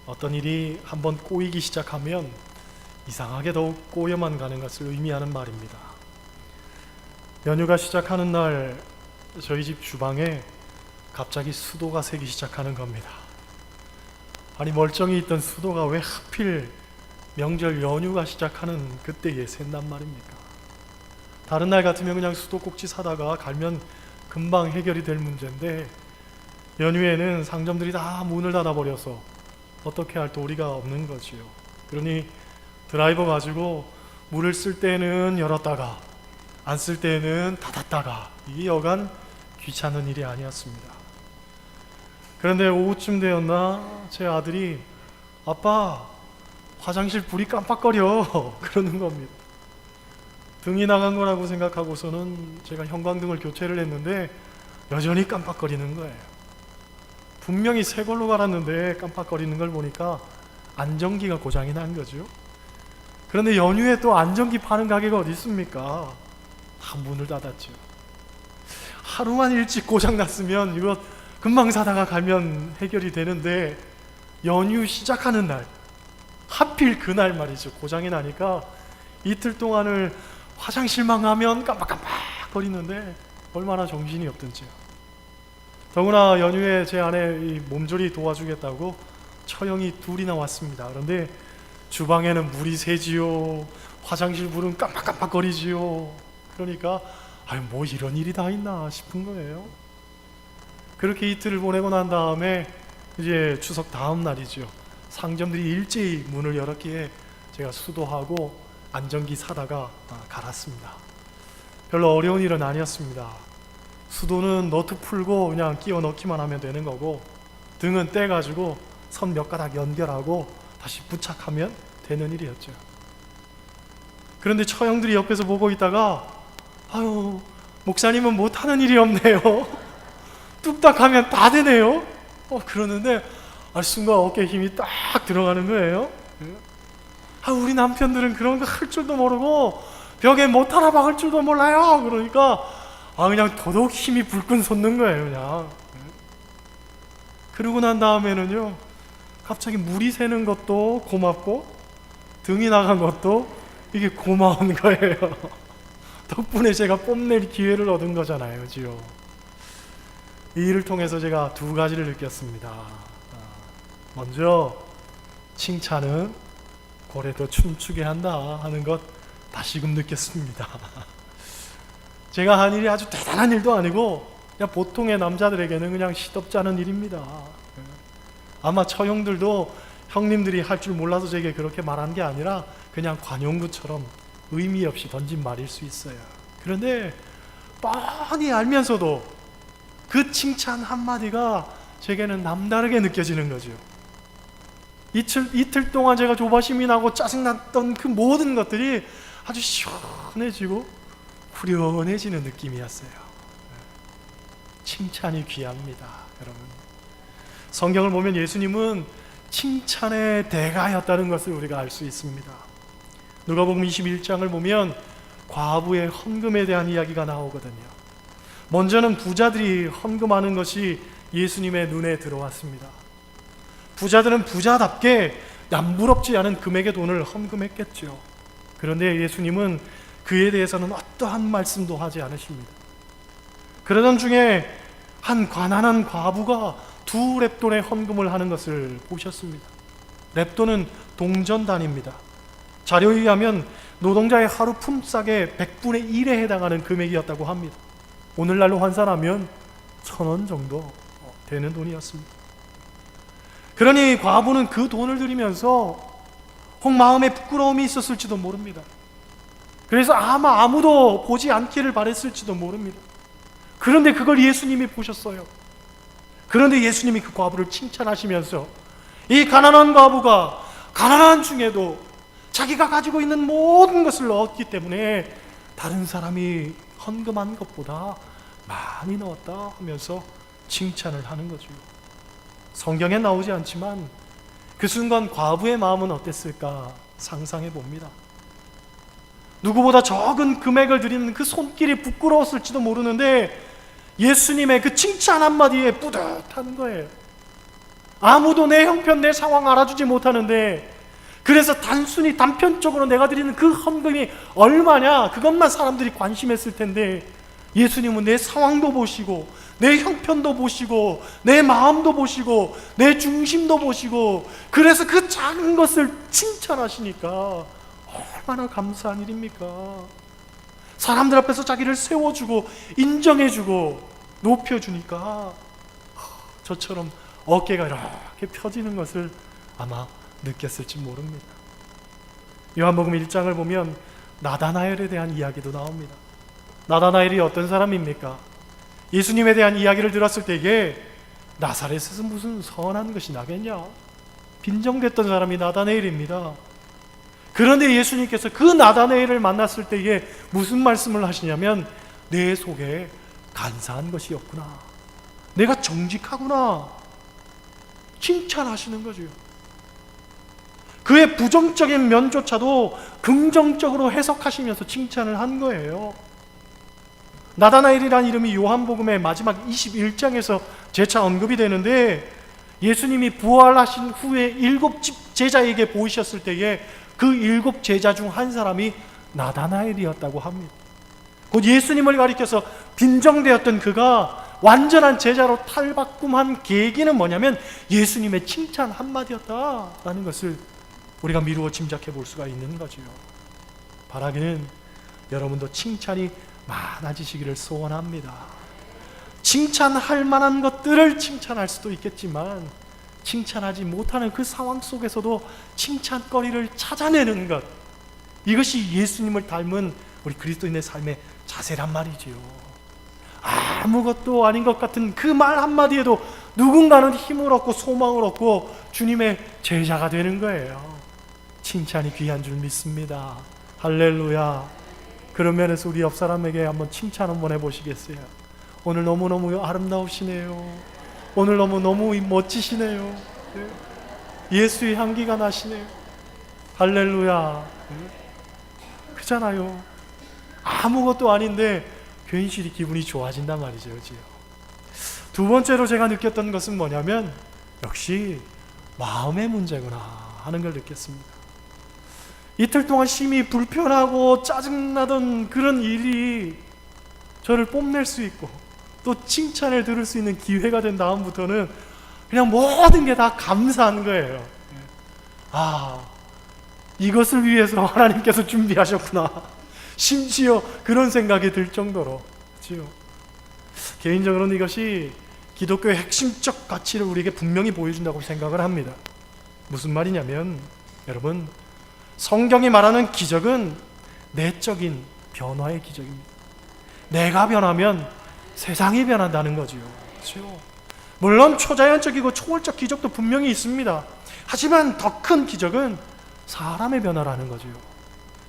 어떤 일이 한번 꼬이기 시작하면 이상하게 더욱 꼬여만 가는 것을 의미하는 말입니다. 연휴가 시작하는 날 저희 집 주방에 갑자기 수도가 새기 시작하는 겁니다. 아니, 멀쩡히 있던 수도가 왜 하필 명절 연휴가 시작하는 그때에 샌단 말입니까? 다른 날 같으면 그냥 수도꼭지 사다가 갈면 금방 해결이 될 문제인데, 연휴에는 상점들이 다 문을 닫아버려서 어떻게 할 도리가 없는 거지요. 그러니 드라이버 가지고 물을 쓸 때는 열었다가 안 쓸 때는 닫았다가, 이게 여간 귀찮은 일이 아니었습니다. 그런데 오후쯤 되었나 제 아들이 아빠, 화장실 불이 깜빡거려 그러는 겁니다. 등이 나간 거라고 생각하고서는 제가 형광등을 교체를 했는데 여전히 깜빡거리는 거예요. 분명히 새 걸로 갈았는데 깜빡거리는 걸 보니까 안전기가 고장이 난 거죠. 그런데 연휴에 또 안전기 파는 가게가 어디 있습니까? 다 문을 닫았죠. 하루만 일찍 고장 났으면 이거 금방 사다가 가면 해결이 되는데, 연휴 시작하는 날, 하필 그날 말이죠, 고장이 나니까 이틀 동안을 화장실만 가면 깜빡깜빡 거리는데 얼마나 정신이 없든지요. 더구나 연휴에 제 아내 이 몸조리 도와주겠다고 처형이 둘이나 왔습니다. 그런데 주방에는 물이 새지요, 화장실 불은 깜빡깜빡 거리지요. 그러니까 뭐 이런 일이 다 있나 싶은 거예요. 그렇게 이틀을 보내고 난 다음에 이제 추석 다음 날이죠. 상점들이 일제히 문을 열었기에 제가 수도하고 안전기 사다가 갈았습니다. 별로 어려운 일은 아니었습니다. 수도는 너트 풀고 그냥 끼워 넣기만 하면 되는 거고, 등은 떼가지고 선 몇 가닥 연결하고 다시 부착하면 되는 일이었죠. 그런데 처형들이 옆에서 보고 있다가 아유, 목사님은 못하는 일이 없네요. 뚝딱 하면 다 되네요. 그러는데 순간 어깨에 힘이 딱 들어가는 거예요. 우리 남편들은 그런 거 할 줄도 모르고 벽에 못 하나 박을 줄도 몰라요. 그러니까 그냥 더더욱 힘이 불끈 솟는 거예요. 그냥. 그러고 난 다음에는요, 갑자기 물이 새는 것도 고맙고 등이 나간 것도 이게 고마운 거예요. 덕분에 제가 뽐낼 기회를 얻은 거잖아요. 그죠? 이 일을 통해서 제가 두 가지를 느꼈습니다. 먼저, 칭찬은 고래도 춤추게 한다 하는 것 다시금 느꼈습니다. 제가 한 일이 아주 대단한 일도 아니고 그냥 보통의 남자들에게는 그냥 시덥지 않은 일입니다. 아마 처형들도 형님들이 할 줄 몰라서 제게 그렇게 말한 게 아니라 그냥 관용구처럼 의미 없이 던진 말일 수 있어요. 그런데 뻔히 알면서도 그 칭찬 한마디가 제게는 남다르게 느껴지는 거죠. 이틀 동안 제가 조바심이 나고 짜증났던 그 모든 것들이 아주 시원해지고 후련해지는 느낌이었어요. 칭찬이 귀합니다, 여러분. 성경을 보면 예수님은 칭찬의 대가였다는 것을 우리가 알 수 있습니다. 누가복음 21장을 보면 과부의 헌금에 대한 이야기가 나오거든요. 먼저는 부자들이 헌금하는 것이 예수님의 눈에 들어왔습니다. 부자들은 부자답게 남부럽지 않은 금액의 돈을 헌금했겠죠. 그런데 예수님은 그에 대해서는 어떠한 말씀도 하지 않으십니다. 그러던 중에 한 가난한 과부가 2렙돈의 헌금을 하는 것을 보셨습니다. 렙돈은 동전 단위입니다. 자료에 의하면 노동자의 하루 품삯의 100분의 1에 해당하는 금액이었다고 합니다. 오늘날로 환산하면 1,000원 정도 되는 돈이었습니다. 그러니 과부는 그 돈을 들이면서 혹 마음에 부끄러움이 있었을지도 모릅니다. 그래서 아마 아무도 보지 않기를 바랬을지도 모릅니다. 그런데 그걸 예수님이 보셨어요. 그런데 예수님이 그 과부를 칭찬하시면서 이 가난한 과부가 가난한 중에도 자기가 가지고 있는 모든 것을 넣었기 때문에 다른 사람이 헌금한 것보다 많이 넣었다 하면서 칭찬을 하는 거죠. 성경에 나오지 않지만 그 순간 과부의 마음은 어땠을까 상상해 봅니다. 누구보다 적은 금액을 드리는 그 손길이 부끄러웠을지도 모르는데 예수님의 그 칭찬 한마디에 뿌듯한 거예요. 아무도 내 형편, 내 상황 알아주지 못하는데, 그래서 단순히 단편적으로 내가 드리는 그 헌금이 얼마냐, 그것만 사람들이 관심했을 텐데, 예수님은 내 상황도 보시고 내 형편도 보시고 내 마음도 보시고 내 중심도 보시고, 그래서 그 작은 것을 칭찬하시니까 얼마나 감사한 일입니까? 사람들 앞에서 자기를 세워주고 인정해주고 높여주니까 저처럼 어깨가 이렇게 펴지는 것을 아마 느꼈을지 모릅니다. 요한복음 1장을 보면 나다나엘에 대한 이야기도 나옵니다. 나다나엘이 어떤 사람입니까? 예수님에 대한 이야기를 들었을 때 이게 나사렛에서 무슨 선한 것이 나겠냐? 빈정댔던 사람이 나다나엘입니다. 그런데 예수님께서 그 나다나엘을 만났을 때에 무슨 말씀을 하시냐면, 내 속에 간사한 것이 없구나, 내가 정직하구나, 칭찬하시는 거죠. 그의 부정적인 면조차도 긍정적으로 해석하시면서 칭찬을 한 거예요. 나다나엘이라는 이름이 요한복음의 마지막 21장에서 재차 언급이 되는데, 예수님이 부활하신 후에 7 제자에게 보이셨을 때에 그 7 제자 중 한 사람이 나다나엘이었다고 합니다. 곧 예수님을 가리켜서 빈정되었던 그가 완전한 제자로 탈바꿈한 계기는 뭐냐면 예수님의 칭찬 한마디였다라는 것을 우리가 미루어 짐작해 볼 수가 있는 거죠. 바라기는 여러분도 칭찬이 많아지시기를 소원합니다. 칭찬할 만한 것들을 칭찬할 수도 있겠지만, 칭찬하지 못하는 그 상황 속에서도 칭찬거리를 찾아내는 것, 이것이 예수님을 닮은 우리 그리스도인의 삶의 자세란 말이지요. 아무것도 아닌 것 같은 그 말 한마디에도 누군가는 힘을 얻고 소망을 얻고 주님의 제자가 되는 거예요. 칭찬이 귀한 줄 믿습니다. 할렐루야. 그런 면에서 우리 옆 사람에게 한번 칭찬 한번 해보시겠어요? 오늘 너무너무 아름다우시네요. 오늘 너무너무 멋지시네요. 예수의 향기가 나시네요. 할렐루야. 그잖아요. 아무것도 아닌데 괜시리 기분이 좋아진단 말이죠. 그죠? 두 번째로 제가 느꼈던 것은 뭐냐면, 역시 마음의 문제구나 하는 걸 느꼈습니다. 이틀 동안 심히 불편하고 짜증나던 그런 일이 저를 뽐낼 수 있고 또 칭찬을 들을 수 있는 기회가 된 다음부터는 그냥 모든 게 다 감사한 거예요. 이것을 위해서 하나님께서 준비하셨구나. 심지어 그런 생각이 들 정도로. 그렇죠? 개인적으로는 이것이 기독교의 핵심적 가치를 우리에게 분명히 보여준다고 생각을 합니다. 무슨 말이냐면, 여러분, 성경이 말하는 기적은 내적인 변화의 기적입니다. 내가 변하면 세상이 변한다는 거지요. 그렇죠? 물론 초자연적이고 초월적 기적도 분명히 있습니다. 하지만 더 큰 기적은 사람의 변화라는 거지요.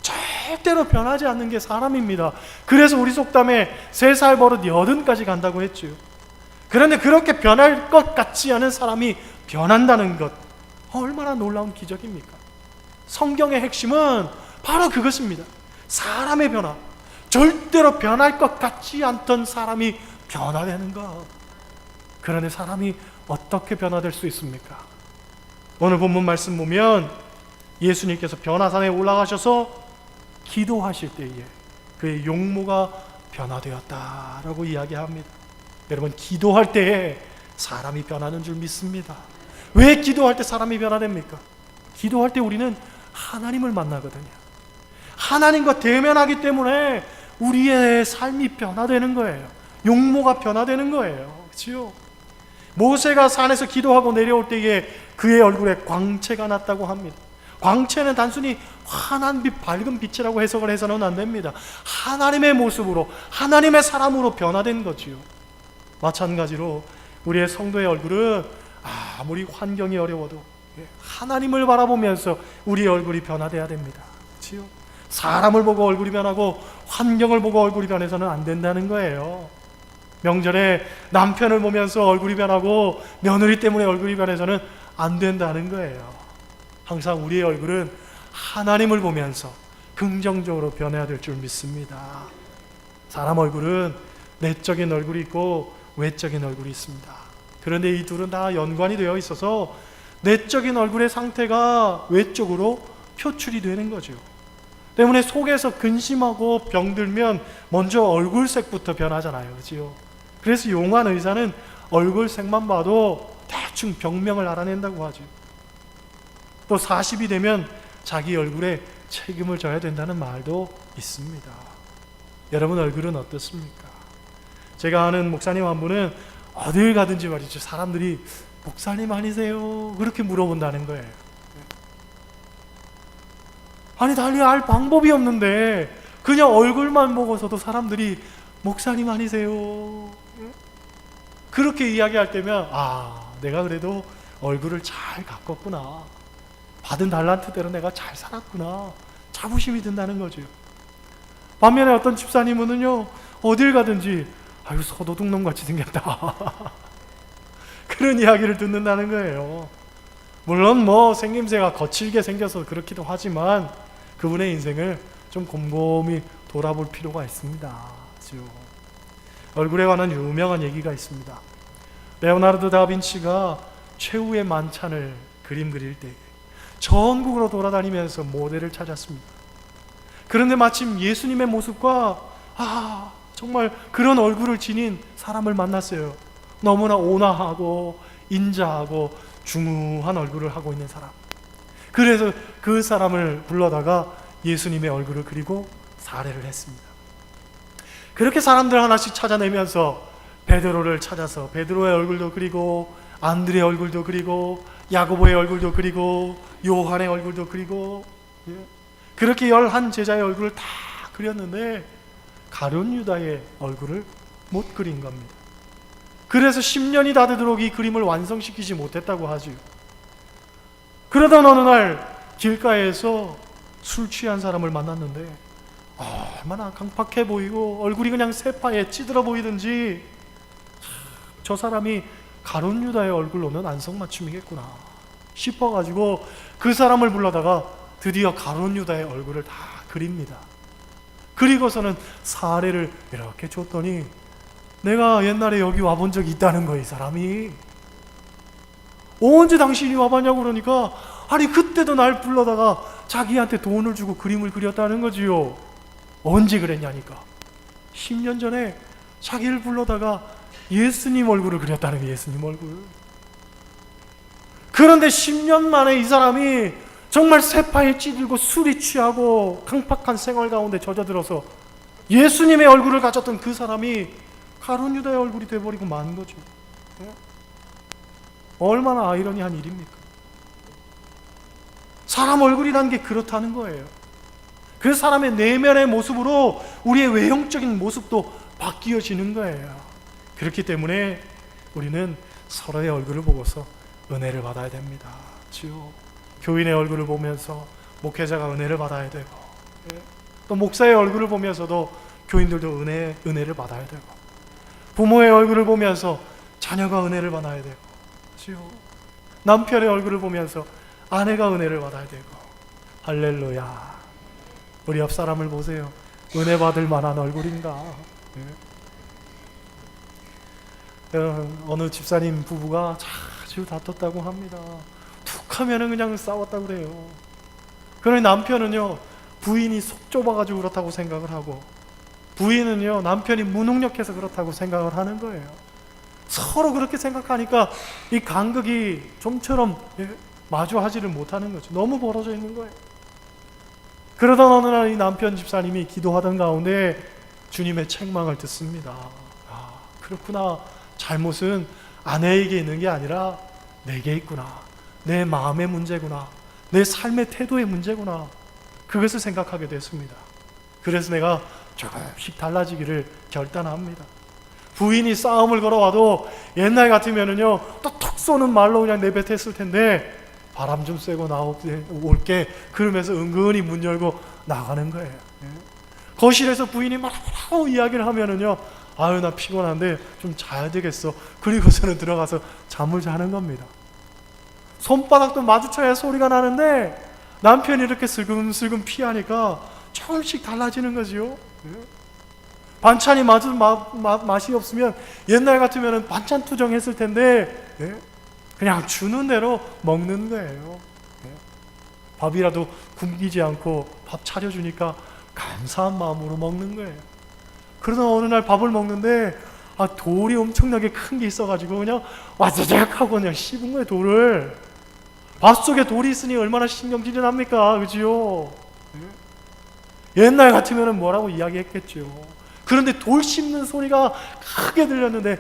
절대로 변하지 않는 게 사람입니다. 그래서 우리 속담에 3살 버릇 80까지 간다고 했죠. 그런데 그렇게 변할 것 같지 않은 사람이 변한다는 것, 얼마나 놀라운 기적입니까? 성경의 핵심은 바로 그것입니다. 사람의 변화. 절대로 변할 것 같지 않던 사람이 변화되는 것. 그런데 사람이 어떻게 변화될 수 있습니까? 오늘 본문 말씀 보면 예수님께서 변화산에 올라가셔서 기도하실 때에 그의 용모가 변화되었다라고 이야기합니다. 여러분, 기도할 때에 사람이 변하는 줄 믿습니다. 왜 기도할 때 사람이 변화됩니까? 기도할 때 우리는 하나님을 만나거든요. 하나님과 대면하기 때문에 우리의 삶이 변화되는 거예요. 용모가 변화되는 거예요. 그렇죠? 모세가 산에서 기도하고 내려올 때에 그의 얼굴에 광채가 났다고 합니다. 광채는 단순히 환한 빛, 밝은 빛이라고 해석을 해서는 안 됩니다. 하나님의 모습으로, 하나님의 사람으로 변화된 거지요. 마찬가지로 우리의 성도의 얼굴은 아무리 환경이 어려워도 하나님을 바라보면서 우리의 얼굴이 변화돼야 됩니다. 그렇죠? 사람을 보고 얼굴이 변하고 환경을 보고 얼굴이 변해서는 안 된다는 거예요. 명절에 남편을 보면서 얼굴이 변하고 며느리 때문에 얼굴이 변해서는 안 된다는 거예요. 항상 우리의 얼굴은 하나님을 보면서 긍정적으로 변해야 될 줄 믿습니다. 사람 얼굴은 내적인 얼굴이 있고 외적인 얼굴이 있습니다. 그런데 이 둘은 다 연관이 되어 있어서 내적인 얼굴의 상태가 외적으로 표출이 되는 거죠. 때문에 속에서 근심하고 병들면 먼저 얼굴색부터 변하잖아요. 그렇죠? 그래서 용한 의사는 얼굴색만 봐도 대충 병명을 알아낸다고 하죠. 또 40이 되면 자기 얼굴에 책임을 져야 된다는 말도 있습니다. 여러분 얼굴은 어떻습니까? 제가 아는 목사님 한 분은 어딜 가든지 말이죠, 사람들이 목사님 아니세요? 그렇게 물어본다는 거예요. 아니 달리 알 방법이 없는데 그냥 얼굴만 보고서도 사람들이 목사님 아니세요? 그렇게 이야기할 때면 내가 그래도 얼굴을 잘 가꿨구나, 받은 달란트대로 내가 잘 살았구나, 자부심이 든다는 거죠. 반면에 어떤 집사님은요, 어딜 가든지 아유 서도둑놈 같이 생겼다 그런 이야기를 듣는다는 거예요. 물론 생김새가 거칠게 생겨서 그렇기도 하지만 그분의 인생을 좀 곰곰이 돌아볼 필요가 있습니다. 얼굴에 관한 유명한 얘기가 있습니다. 레오나르도 다빈치가 최후의 만찬을 그림 그릴 때 전국으로 돌아다니면서 모델을 찾았습니다. 그런데 마침 예수님의 모습과 정말 그런 얼굴을 지닌 사람을 만났어요. 너무나 온화하고 인자하고 중후한 얼굴을 하고 있는 사람. 그래서 그 사람을 불러다가 예수님의 얼굴을 그리고 사례를 했습니다. 그렇게 사람들 하나씩 찾아내면서 베드로를 찾아서 베드로의 얼굴도 그리고, 안드레의 얼굴도 그리고, 야고보의 얼굴도 그리고, 요한의 얼굴도 그리고, 그렇게 11 제자의 얼굴을 다 그렸는데 가룟 유다의 얼굴을 못 그린 겁니다. 그래서 10년이 다 되도록 이 그림을 완성시키지 못했다고 하죠. 그러던 어느 날 길가에서 술 취한 사람을 만났는데 얼마나 강팍해 보이고 얼굴이 그냥 세파에 찌들어 보이든지, 저 사람이 가룟 유다의 얼굴로는 안성맞춤이겠구나 싶어가지고 그 사람을 불러다가 드디어 가룟 유다의 얼굴을 다 그립니다. 그리고서는 사례를 이렇게 줬더니 내가 옛날에 여기 와본 적이 있다는 거예요. 이 사람이 언제 당신이 와봤냐고 그러니까 아니 그때도 날 불러다가 자기한테 돈을 주고 그림을 그렸다는 거지요. 언제 그랬냐니까 10년 전에 자기를 불러다가 예수님 얼굴을 그렸다는 거예요. 예수님 얼굴. 그런데 10년 만에 이 사람이 정말 세파에 찌들고 술이 취하고 강팍한 생활 가운데 젖어들어서 예수님의 얼굴을 가졌던 그 사람이 가룟 유다의 얼굴이 돼버리고 만 거죠. 얼마나 아이러니한 일입니까? 사람 얼굴이라는 게 그렇다는 거예요. 그 사람의 내면의 모습으로 우리의 외형적인 모습도 바뀌어지는 거예요. 그렇기 때문에 우리는 서로의 얼굴을 보고서 은혜를 받아야 됩니다. 교인의 얼굴을 보면서 목회자가 은혜를 받아야 되고, 또 목사의 얼굴을 보면서도 교인들도 은혜를 받아야 되고, 부모의 얼굴을 보면서 자녀가 은혜를 받아야 되고, 남편의 얼굴을 보면서 아내가 은혜를 받아야 되고. 할렐루야. 우리 옆 사람을 보세요. 은혜 받을 만한 얼굴인가? 어느 집사님 부부가 자주 다퉜다고 합니다. 툭 하면은 그냥 싸웠다고 그래요. 그러니 남편은요, 부인이 속 좁아가지고 그렇다고 생각을 하고, 부인은요, 남편이 무능력해서 그렇다고 생각을 하는 거예요. 서로 그렇게 생각하니까 이 간극이 좀처럼 마주하지를 못하는 거죠. 너무 벌어져 있는 거예요. 그러던 어느 날 이 남편 집사님이 기도하던 가운데 주님의 책망을 듣습니다. 그렇구나. 잘못은 아내에게 있는 게 아니라 내게 있구나. 내 마음의 문제구나. 내 삶의 태도의 문제구나. 그것을 생각하게 됐습니다. 그래서 내가 조금씩 달라지기를 결단합니다. 부인이 싸움을 걸어와도 옛날 같으면은요, 또 톡 쏘는 말로 그냥 내뱉었을 텐데, 바람 좀 쐬고 나올게 그러면서 은근히 문 열고 나가는 거예요. 거실에서 부인이 막 이야기를 하면은요, 아유 나 피곤한데 좀 자야 되겠어. 그리고서는 들어가서 잠을 자는 겁니다. 손바닥도 마주쳐야 소리가 나는데 남편이 이렇게 슬금슬금 피하니까 조금씩 달라지는 거지요. 반찬이 맛이 없으면 옛날 같으면 반찬 투정했을 텐데 그냥 주는 대로 먹는 거예요. 밥이라도 굶기지 않고 밥 차려주니까 감사한 마음으로 먹는 거예요. 그러다 어느 날 밥을 먹는데 돌이 엄청나게 큰 게 있어가지고 그냥 와자작 하고 그냥 씹은 거예요. 돌을. 밥 속에 돌이 있으니 얼마나 신경질이 납니까? 그지요? 옛날 같으면 뭐라고 이야기했겠죠. 그런데 돌 씹는 소리가 크게 들렸는데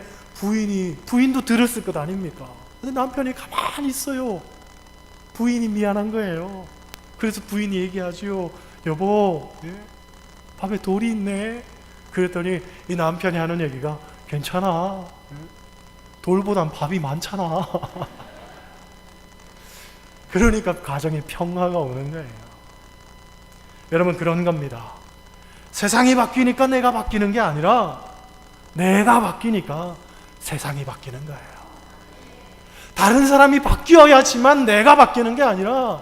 부인도 들었을 것 아닙니까? 근데 남편이 가만히 있어요. 부인이 미안한 거예요. 그래서 부인이 얘기하지요. 여보, 밥에 돌이 있네. 그랬더니 이 남편이 하는 얘기가 괜찮아. 돌보단 밥이 많잖아. 그러니까 가정에 평화가 오는 거예요. 여러분, 그런 겁니다. 세상이 바뀌니까 내가 바뀌는 게 아니라 내가 바뀌니까 세상이 바뀌는 거예요. 다른 사람이 바뀌어야지만 내가 바뀌는 게 아니라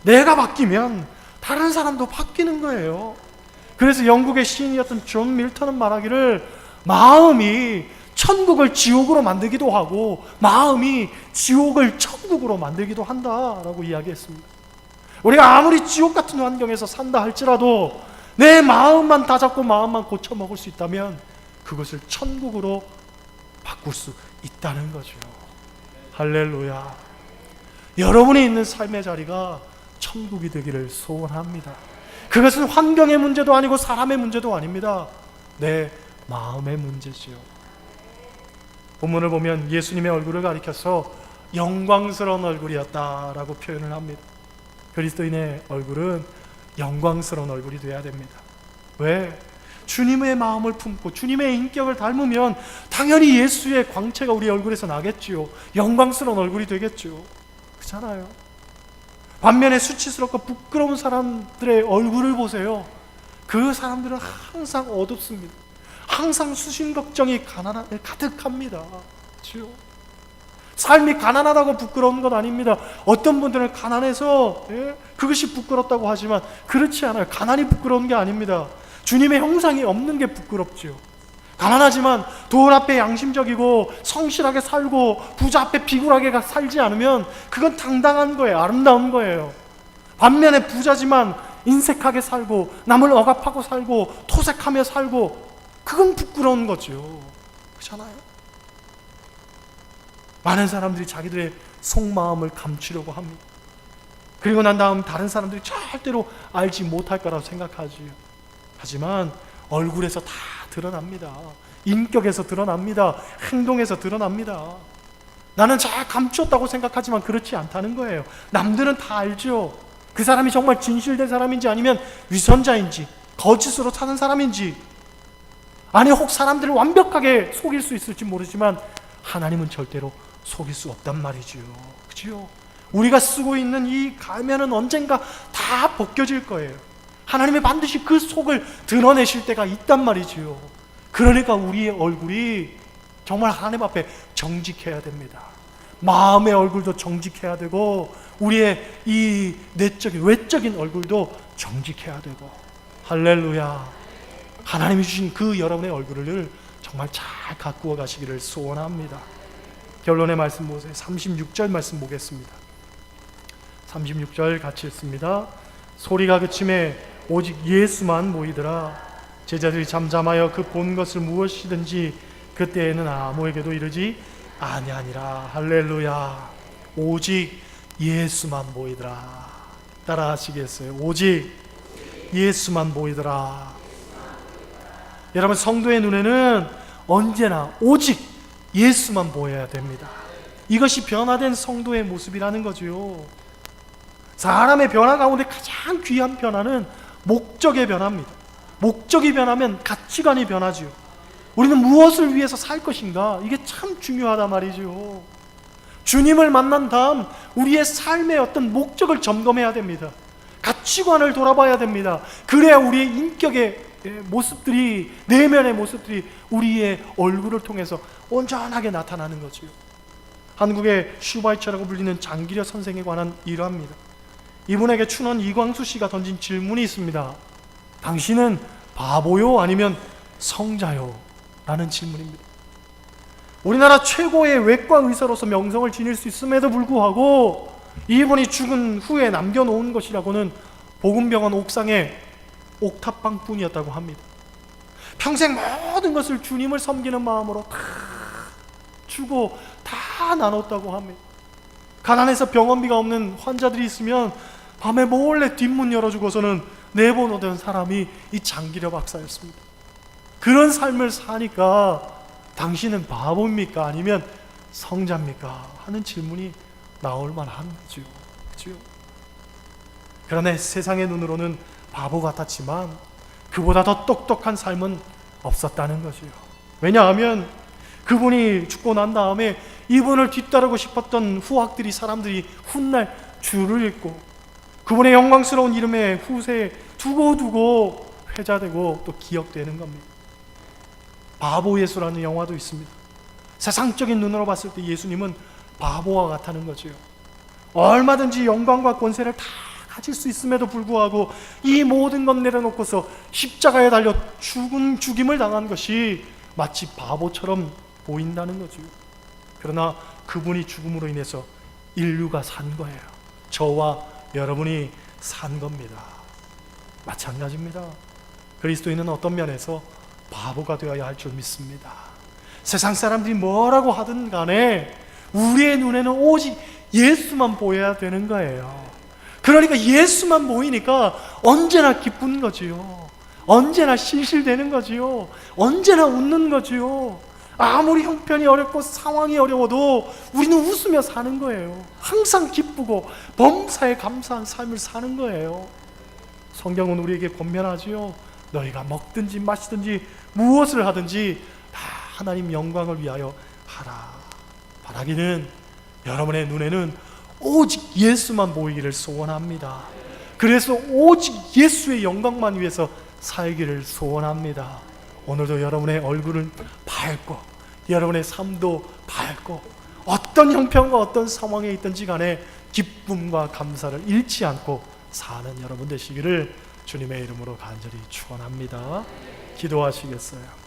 내가 바뀌면 다른 사람도 바뀌는 거예요. 그래서 영국의 시인이었던 존 밀턴은 말하기를 마음이 천국을 지옥으로 만들기도 하고 마음이 지옥을 천국으로 만들기도 한다라고 이야기했습니다. 우리가 아무리 지옥 같은 환경에서 산다 할지라도 내 마음만 다잡고 마음만 고쳐먹을 수 있다면 그것을 천국으로 바꿀 수 있다는 거죠. 할렐루야. 여러분이 있는 삶의 자리가 천국이 되기를 소원합니다. 그것은 환경의 문제도 아니고 사람의 문제도 아닙니다. 내 마음의 문제지요. 본문을 보면 예수님의 얼굴을 가리켜서 영광스러운 얼굴이었다라고 표현을 합니다. 그리스도인의 얼굴은 영광스러운 얼굴이 되어야 됩니다. 왜? 주님의 마음을 품고 주님의 인격을 닮으면 당연히 예수의 광채가 우리 얼굴에서 나겠지요. 영광스러운 얼굴이 되겠죠. 그렇잖아요. 반면에 수치스럽고 부끄러운 사람들의 얼굴을 보세요. 그 사람들은 항상 어둡습니다. 항상 수신 걱정이 가득합니다. 그렇죠? 삶이 가난하다고 부끄러운 건 아닙니다. 어떤 분들은 가난해서 그것이 부끄럽다고 하지만 그렇지 않아요. 가난이 부끄러운 게 아닙니다. 주님의 형상이 없는 게 부끄럽지요. 가난하지만 돌 앞에 양심적이고 성실하게 살고 부자 앞에 비굴하게 살지 않으면 그건 당당한 거예요. 아름다운 거예요. 반면에 부자지만 인색하게 살고 남을 억압하고 살고 토색하며 살고 그건 부끄러운 거죠. 그렇잖아요. 많은 사람들이 자기들의 속마음을 감추려고 합니다. 그리고 난 다음 다른 사람들이 절대로 알지 못할 거라고 생각하지요. 하지만 얼굴에서 다 드러납니다. 인격에서 드러납니다. 행동에서 드러납니다. 나는 잘 감추었다고 생각하지만 그렇지 않다는 거예요. 남들은 다 알죠. 그 사람이 정말 진실된 사람인지 아니면 위선자인지 거짓으로 사는 사람인지, 아니 혹 사람들을 완벽하게 속일 수 있을지 모르지만 하나님은 절대로 속일 수 없단 말이지요. 그렇죠? 우리가 쓰고 있는 이 가면은 언젠가 다 벗겨질 거예요. 하나님이 반드시 그 속을 드러내실 때가 있단 말이지요. 그러니까 우리의 얼굴이 정말 하나님 앞에 정직해야 됩니다. 마음의 얼굴도 정직해야 되고 우리의 이 내적인 외적인 얼굴도 정직해야 되고. 할렐루야. 하나님이 주신 그 여러분의 얼굴을 정말 잘 가꾸어 가시기를 소원합니다. 결론의 말씀 보세요. 36절 말씀 보겠습니다. 36절 같이 읽습니다. 소리가 그침에 오직 예수만 보이더라. 제자들이 잠잠하여 그 본 것을 무엇이든지 그때에는 아무에게도 이르지 아니하니라. 할렐루야. 오직 예수만 보이더라. 따라 하시겠어요? 오직 예수만 보이더라. 여러분, 성도의 눈에는 언제나 오직 예수만 보여야 됩니다. 이것이 변화된 성도의 모습이라는 거죠. 사람의 변화 가운데 가장 귀한 변화는 목적의 변화입니다. 목적이 변하면 가치관이 변하죠. 우리는 무엇을 위해서 살 것인가? 이게 참 중요하단 말이죠. 주님을 만난 다음 우리의 삶의 어떤 목적을 점검해야 됩니다. 가치관을 돌아봐야 됩니다. 그래야 우리의 인격의 모습들이, 내면의 모습들이 우리의 얼굴을 통해서 온전하게 나타나는 거지요. 한국의 슈바이처라고 불리는 장기려 선생에 관한 일화입니다. 이분에게 춘원 이광수 씨가 던진 질문이 있습니다. 당신은 바보요? 아니면 성자요? 라는 질문입니다. 우리나라 최고의 외과 의사로서 명성을 지닐 수 있음에도 불구하고 이분이 죽은 후에 남겨놓은 것이라고는 복음병원 옥상에 옥탑방뿐이었다고 합니다. 평생 모든 것을 주님을 섬기는 마음으로 다 주고 다 나눴다고 합니다. 가난해서 병원비가 없는 환자들이 있으면 밤에 몰래 뒷문 열어주고서는 내보내던 사람이 이 장기려 박사였습니다. 그런 삶을 사니까 당신은 바보입니까? 아니면 성자입니까? 하는 질문이 나올 만한 거죠. 그렇죠? 그러나 세상의 눈으로는 바보 같았지만 그보다 더 똑똑한 삶은 없었다는 거죠. 왜냐하면 그분이 죽고 난 다음에 이분을 뒤따르고 싶었던 후학들이, 사람들이 훗날 줄을 잇고 그분의 영광스러운 이름의 후세에 두고두고 회자되고 또 기억되는 겁니다. 바보 예수라는 영화도 있습니다. 세상적인 눈으로 봤을 때 예수님은 바보와 같다는 거죠. 얼마든지 영광과 권세를 다 가질 수 있음에도 불구하고 이 모든 것 내려놓고서 십자가에 달려 죽임을 당한 것이 마치 바보처럼 보인다는 거죠. 그러나 그분이 죽음으로 인해서 인류가 산 거예요. 저와 여러분이 산 겁니다. 마찬가지입니다. 그리스도인은 어떤 면에서 바보가 되어야 할 줄 믿습니다. 세상 사람들이 뭐라고 하든 간에 우리의 눈에는 오직 예수만 보여야 되는 거예요. 그러니까 예수만 보이니까 언제나 기쁜 거지요. 언제나 신실되는 거지요. 언제나 웃는 거지요. 아무리 형편이 어렵고 상황이 어려워도 우리는 웃으며 사는 거예요. 항상 기쁘고 범사에 감사한 삶을 사는 거예요. 성경은 우리에게 권면하지요. 너희가 먹든지 마시든지 무엇을 하든지 다 하나님 영광을 위하여 하라. 바라기는 여러분의 눈에는 오직 예수만 보이기를 소원합니다. 그래서 오직 예수의 영광만 위해서 살기를 소원합니다. 오늘도 여러분의 얼굴은 밝고 여러분의 삶도 밝고 어떤 형편과 어떤 상황에 있든지 간에 기쁨과 감사를 잃지 않고 사는 여러분 되시기를 주님의 이름으로 간절히 축원합니다. 기도하시겠어요?